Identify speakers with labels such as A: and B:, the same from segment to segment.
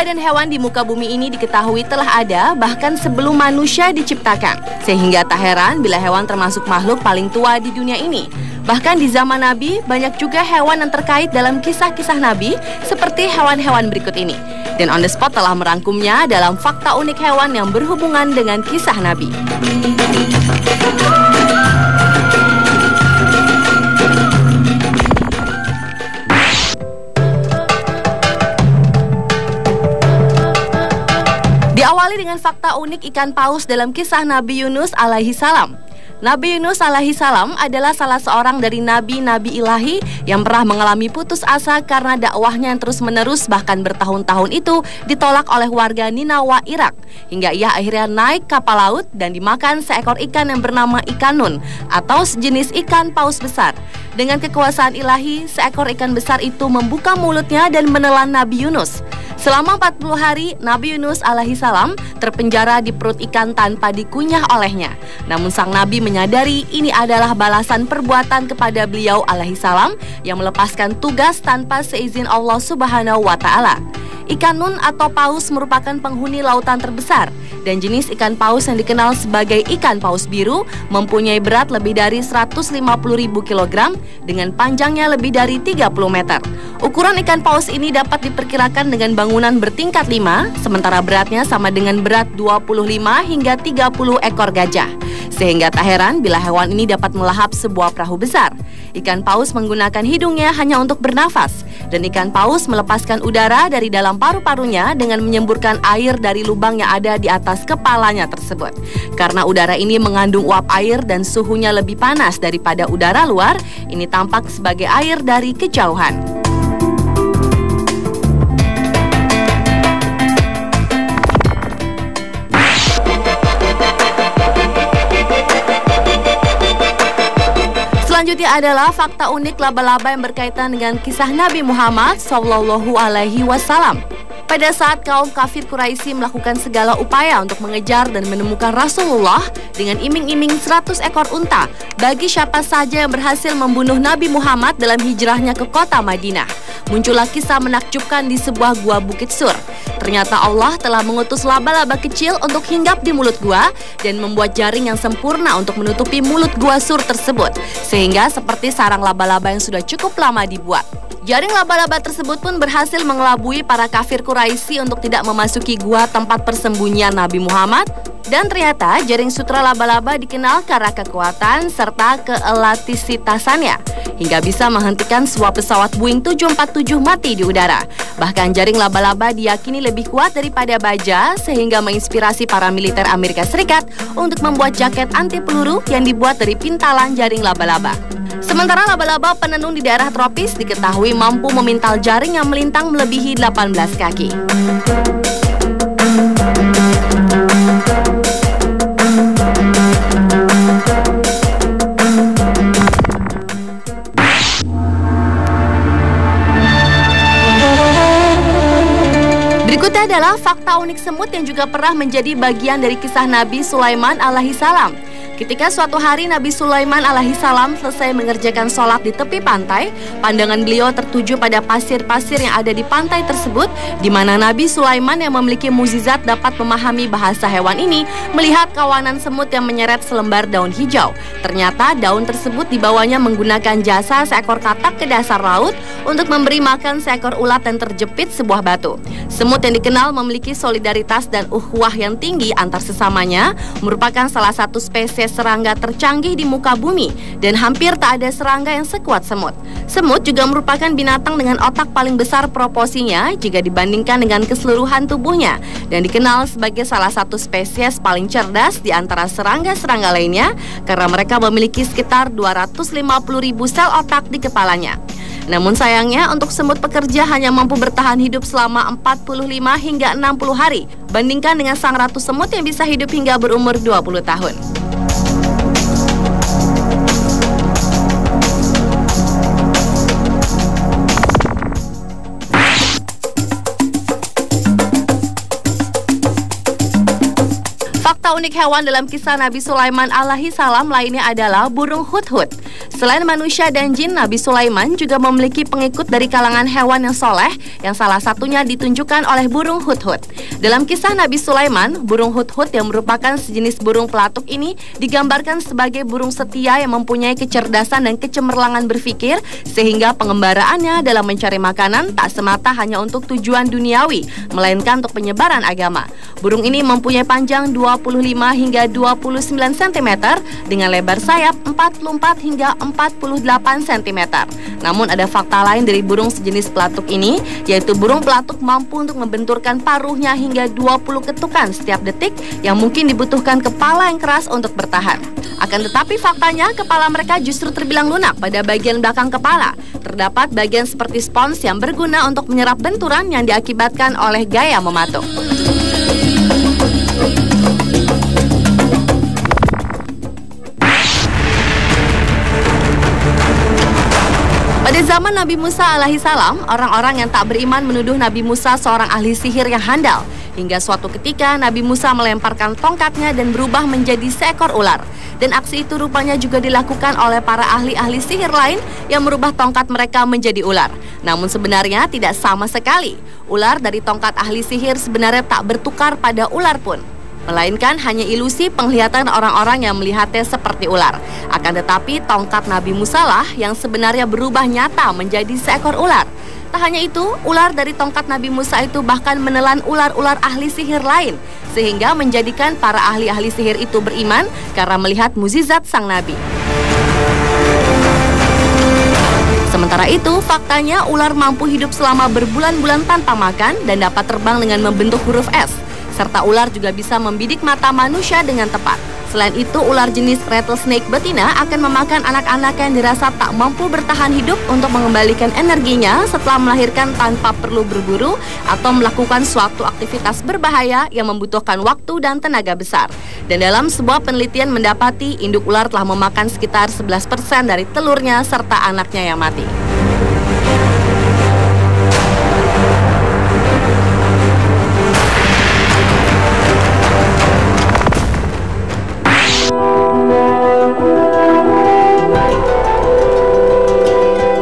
A: Benda dan hewan di muka bumi ini diketahui telah ada bahkan sebelum manusia diciptakan. Sehingga tak heran bila hewan termasuk makhluk paling tua di dunia ini. Bahkan di zaman Nabi, banyak juga hewan yang terkait dalam kisah-kisah Nabi seperti hewan-hewan berikut ini. Dan On The Spot telah merangkumnya dalam fakta unik hewan yang berhubungan dengan kisah Nabi. Diawali dengan fakta unik ikan paus dalam kisah Nabi Yunus alaihi salam. Nabi Yunus alaihi salam adalah salah seorang dari nabi-nabi ilahi yang pernah mengalami putus asa karena dakwahnya yang terus-menerus bahkan bertahun-tahun itu ditolak oleh warga Ninawa, Irak. Hingga ia akhirnya naik kapal laut dan dimakan seekor ikan yang bernama ikan nun atau sejenis ikan paus besar. Dengan kekuasaan ilahi, seekor ikan besar itu membuka mulutnya dan menelan Nabi Yunus. Selama 40 hari, Nabi Yunus alaihi salam terpenjara di perut ikan tanpa dikunyah olehnya. Namun sang Nabi menyadari ini adalah balasan perbuatan kepada beliau alaihi salam yang melepaskan tugas tanpa seizin Allah Subhanahu wa Ta'ala. Ikan nun atau paus merupakan penghuni lautan terbesar dan jenis ikan paus yang dikenal sebagai ikan paus biru mempunyai berat lebih dari 150.000 kg dengan panjangnya lebih dari 30 meter. Ukuran ikan paus ini dapat diperkirakan dengan bangunan bertingkat 5, sementara beratnya sama dengan berat 25 hingga 30 ekor gajah. Sehingga tak heran bila hewan ini dapat melahap sebuah perahu besar. Ikan paus menggunakan hidungnya hanya untuk bernafas, dan ikan paus melepaskan udara dari dalam paru-parunya dengan menyemburkan air dari lubang yang ada di atas kepalanya tersebut. Karena udara ini mengandung uap air dan suhunya lebih panas daripada udara luar, ini tampak sebagai air dari kejauhan. Selanjutnya adalah fakta unik laba-laba yang berkaitan dengan kisah Nabi Muhammad SAW. Pada saat kaum kafir Quraisy melakukan segala upaya untuk mengejar dan menemukan Rasulullah dengan iming-iming 100 ekor unta bagi siapa saja yang berhasil membunuh Nabi Muhammad dalam hijrahnya ke kota Madinah, muncullah kisah menakjubkan di sebuah gua Bukit Sur. Ternyata Allah telah mengutus laba-laba kecil untuk hinggap di mulut gua dan membuat jaring yang sempurna untuk menutupi mulut gua sur tersebut, sehingga seperti sarang laba-laba yang sudah cukup lama dibuat. Jaring laba-laba tersebut pun berhasil mengelabui para kafir Quraisy untuk tidak memasuki gua tempat persembunyian Nabi Muhammad. Dan ternyata jaring sutra laba-laba dikenal karena kekuatan serta keelastisitasannya hingga bisa menghentikan sebuah pesawat Boeing 747 mati di udara. Bahkan jaring laba-laba diyakini lebih kuat daripada baja sehingga menginspirasi para militer Amerika Serikat untuk membuat jaket anti peluru yang dibuat dari pintalan jaring laba-laba. Sementara laba-laba penenun di daerah tropis diketahui mampu memintal jaring yang melintang melebihi 18 kaki. Berikutnya adalah fakta unik semut yang juga pernah menjadi bagian dari kisah Nabi Sulaiman alaihi salam. Ketika suatu hari Nabi Sulaiman alaihi salam selesai mengerjakan sholat di tepi pantai, pandangan beliau tertuju pada pasir-pasir yang ada di pantai tersebut, di mana Nabi Sulaiman yang memiliki mukjizat dapat memahami bahasa hewan ini, melihat kawanan semut yang menyeret selembar daun hijau. Ternyata daun tersebut dibawanya menggunakan jasa seekor katak ke dasar laut untuk memberi makan seekor ulat yang terjepit sebuah batu. Semut yang dikenal memiliki solidaritas dan ukhuwah yang tinggi antar sesamanya, merupakan salah satu spesies serangga tercanggih di muka bumi dan hampir tak ada serangga yang sekuat semut. Semut juga merupakan binatang dengan otak paling besar proporsinya jika dibandingkan dengan keseluruhan tubuhnya dan dikenal sebagai salah satu spesies paling cerdas di antara serangga-serangga lainnya karena mereka memiliki sekitar 250.000 sel otak di kepalanya. Namun sayangnya untuk semut pekerja hanya mampu bertahan hidup selama 45 hingga 60 hari bandingkan dengan sang ratu semut yang bisa hidup hingga berumur 20 tahun. Fakta unik hewan dalam kisah Nabi Sulaiman alaihi salam lainnya adalah burung hudhud. Selain manusia dan jin, Nabi Sulaiman juga memiliki pengikut dari kalangan hewan yang soleh, yang salah satunya ditunjukkan oleh burung hudhud. Dalam kisah Nabi Sulaiman, burung hudhud yang merupakan sejenis burung pelatuk ini digambarkan sebagai burung setia yang mempunyai kecerdasan dan kecemerlangan berpikir, sehingga pengembaraannya dalam mencari makanan tak semata hanya untuk tujuan duniawi, melainkan untuk penyebaran agama. Burung ini mempunyai panjang 25 hingga 29 cm dengan lebar sayap 44 hingga 48 cm. Namun ada fakta lain dari burung sejenis pelatuk ini, yaitu burung pelatuk mampu untuk membenturkan paruhnya hingga 20 ketukan setiap detik, yang mungkin dibutuhkan kepala yang keras untuk bertahan. Akan tetapi faktanya kepala mereka justru terbilang lunak pada bagian belakang kepala. Terdapat bagian seperti spons yang berguna untuk menyerap benturan yang diakibatkan oleh gaya mematuk. Pada zaman Nabi Musa alaihissalam, orang-orang yang tak beriman menuduh Nabi Musa seorang ahli sihir yang handal. Hingga suatu ketika Nabi Musa melemparkan tongkatnya dan berubah menjadi seekor ular. Dan aksi itu rupanya juga dilakukan oleh para ahli-ahli sihir lain yang merubah tongkat mereka menjadi ular. Namun sebenarnya tidak sama sekali. Ular dari tongkat ahli sihir sebenarnya tak bertukar pada ular pun, melainkan hanya ilusi penglihatan orang-orang yang melihatnya seperti ular. Akan tetapi tongkat Nabi Musa lah yang sebenarnya berubah nyata menjadi seekor ular. Tak hanya itu, ular dari tongkat Nabi Musa itu bahkan menelan ular-ular ahli sihir lain, sehingga menjadikan para ahli-ahli sihir itu beriman karena melihat mukjizat sang Nabi. Sementara itu, faktanya ular mampu hidup selama berbulan-bulan tanpa makan dan dapat terbang dengan membentuk huruf S. Serta ular juga bisa membidik mata manusia dengan tepat. Selain itu, ular jenis rattlesnake betina akan memakan anak-anak yang dirasa tak mampu bertahan hidup untuk mengembalikan energinya setelah melahirkan tanpa perlu berburu atau melakukan suatu aktivitas berbahaya yang membutuhkan waktu dan tenaga besar. Dan dalam sebuah penelitian mendapati induk ular telah memakan sekitar 11% dari telurnya serta anaknya yang mati.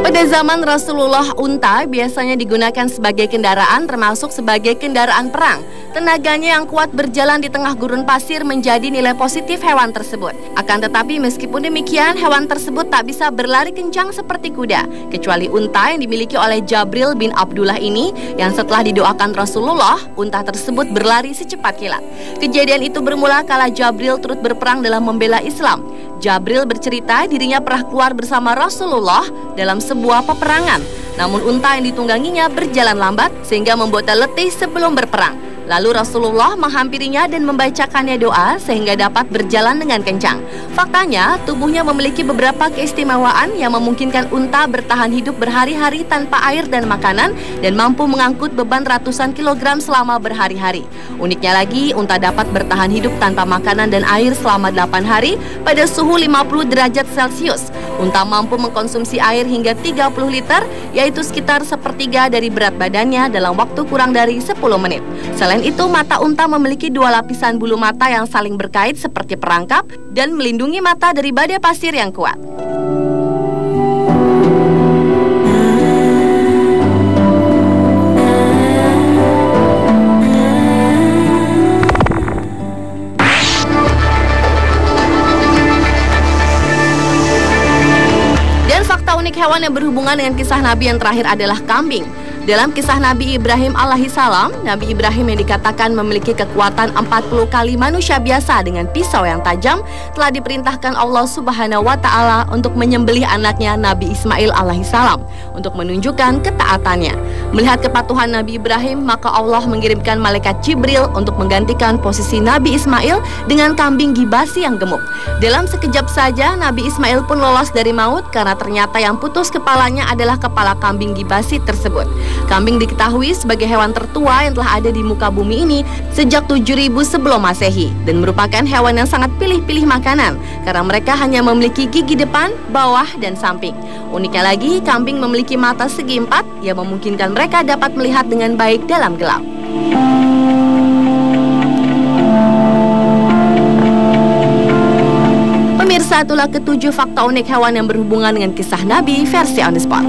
A: Pada zaman Rasulullah, unta biasanya digunakan sebagai kendaraan, termasuk sebagai kendaraan perang. Tenaganya yang kuat berjalan di tengah gurun pasir menjadi nilai positif hewan tersebut. Akan tetapi meskipun demikian, hewan tersebut tak bisa berlari kencang seperti kuda, kecuali unta yang dimiliki oleh Jabril bin Abdullah ini, yang setelah didoakan Rasulullah, unta tersebut berlari secepat kilat. Kejadian itu bermula kala Jabril turut berperang dalam membela Islam. Jabril bercerita dirinya pernah keluar bersama Rasulullah dalam sebuah peperangan. Namun unta yang ditungganginya berjalan lambat sehingga membuatnya letih sebelum berperang. Lalu Rasulullah menghampirinya dan membacakannya doa sehingga dapat berjalan dengan kencang. Faktanya, tubuhnya memiliki beberapa keistimewaan yang memungkinkan unta bertahan hidup berhari-hari tanpa air dan makanan dan mampu mengangkut beban ratusan kilogram selama berhari-hari. Uniknya lagi, unta dapat bertahan hidup tanpa makanan dan air selama 8 hari pada suhu 50 derajat Celcius. Unta mampu mengkonsumsi air hingga 30 liter, yaitu sekitar sepertiga dari berat badannya dalam waktu kurang dari 10 menit. Selain itu, mata unta memiliki 2 lapisan bulu mata yang saling berkait seperti perangkap dan melindungi mata dari badai pasir yang kuat. Dan fakta unik hewan yang berhubungan dengan kisah Nabi yang terakhir adalah kambing. Dalam kisah Nabi Ibrahim alaihissalam, Nabi Ibrahim yang dikatakan memiliki kekuatan 40 kali manusia biasa dengan pisau yang tajam, telah diperintahkan Allah Subhanahu wa Ta'ala untuk menyembelih anaknya Nabi Ismail alaihissalam untuk menunjukkan ketaatannya. Melihat kepatuhan Nabi Ibrahim, maka Allah mengirimkan malaikat Jibril untuk menggantikan posisi Nabi Ismail dengan kambing gibasi yang gemuk. Dalam sekejap saja, Nabi Ismail pun lolos dari maut karena ternyata yang putus kepalanya adalah kepala kambing gibasi tersebut. Kambing diketahui sebagai hewan tertua yang telah ada di muka bumi ini sejak 7000 sebelum Masehi dan merupakan hewan yang sangat pilih-pilih makanan karena mereka hanya memiliki gigi depan, bawah, dan samping. Uniknya lagi, kambing memiliki mata segi 4 yang memungkinkan mereka dapat melihat dengan baik dalam gelap. Pemirsa, itulah ke-7 fakta unik hewan yang berhubungan dengan kisah Nabi versi On The Spot.